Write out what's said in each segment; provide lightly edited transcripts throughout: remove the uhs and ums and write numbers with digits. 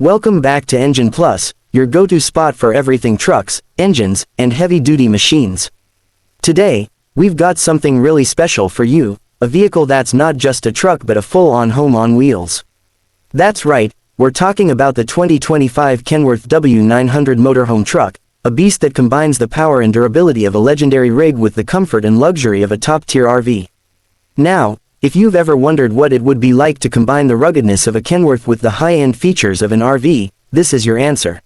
Welcome back to Engine Plus, your go-to spot for everything trucks, engines, and heavy-duty machines. Today, we've got something really special for you, a vehicle that's not just a truck but a full-on home on wheels. That's right, we're talking about the 2025 Kenworth W900 Motorhome Truck, a beast that combines the power and durability of a legendary rig with the comfort and luxury of a top-tier RV. Now, if you've ever wondered what it would be like to combine the ruggedness of a Kenworth with the high-end features of an RV, this is your answer.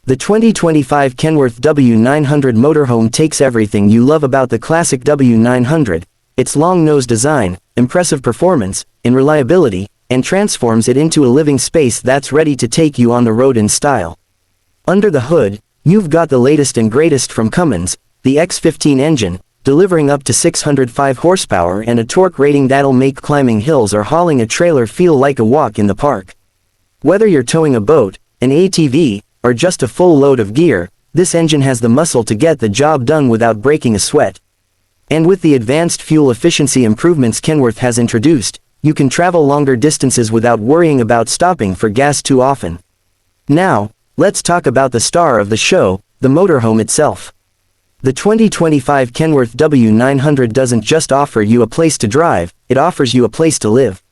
The 2025 Kenworth W900 Motorhome takes everything you love about the classic W900, its long-nose design, impressive performance, and reliability, and transforms it into a living space that's ready to take you on the road in style. Under the hood, you've got the latest and greatest from Cummins, the X15 engine, delivering up to 605 horsepower and a torque rating that'll make climbing hills or hauling a trailer feel like a walk in the park. Whether you're towing a boat, an ATV, or just a full load of gear, this engine has the muscle to get the job done without breaking a sweat. And with the advanced fuel efficiency improvements Kenworth has introduced, you can travel longer distances without worrying about stopping for gas too often. Now, let's talk about the star of the show, the motorhome itself. The 2025 Kenworth W900 doesn't just offer you a place to drive, it offers you a place to live.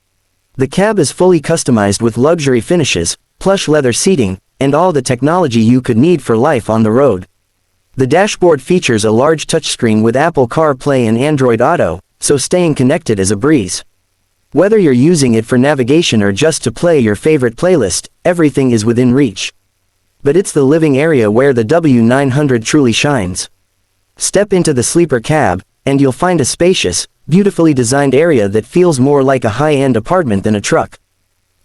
The cab is fully customized with luxury finishes, plush leather seating, and all the technology you could need for life on the road. The dashboard features a large touchscreen with Apple CarPlay and Android Auto, so staying connected is a breeze. Whether you're using it for navigation or just to play your favorite playlist, everything is within reach. But it's the living area where the W900 truly shines. Step into the sleeper cab, and you'll find a spacious, beautifully designed area that feels more like a high-end apartment than a truck.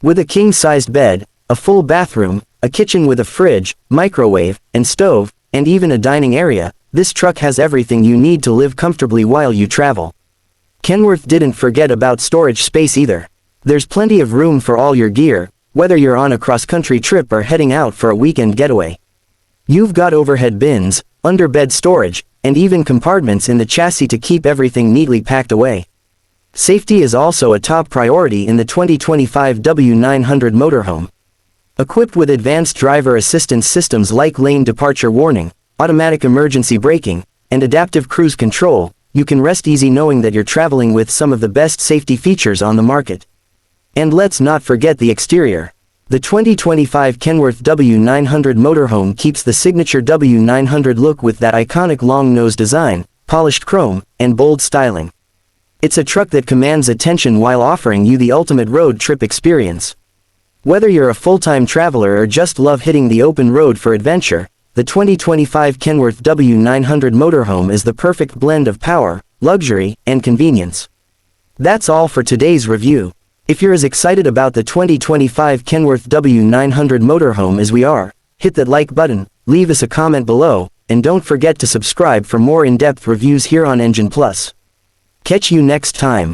With a king-sized bed, a full bathroom, a kitchen with a fridge, microwave, and stove, and even a dining area, this truck has everything you need to live comfortably while you travel. Kenworth didn't forget about storage space either. There's plenty of room for all your gear, whether you're on a cross-country trip or heading out for a weekend getaway. You've got overhead bins, under-bed storage, and even compartments in the chassis to keep everything neatly packed away. Safety is also a top priority in the 2025 W900 Motorhome. Equipped with advanced driver assistance systems like lane departure warning, automatic emergency braking, and adaptive cruise control, you can rest easy knowing that you're traveling with some of the best safety features on the market. And let's not forget the exterior. The 2025 Kenworth W900 Motorhome keeps the signature W900 look with that iconic long-nose design, polished chrome, and bold styling. It's a truck that commands attention while offering you the ultimate road trip experience. Whether you're a full-time traveler or just love hitting the open road for adventure, the 2025 Kenworth W900 Motorhome is the perfect blend of power, luxury, and convenience. That's all for today's review. If you're as excited about the 2025 Kenworth W900 Motorhome as we are, hit that like button, leave us a comment below, and don't forget to subscribe for more in-depth reviews here on Engine Plus. Catch you next time.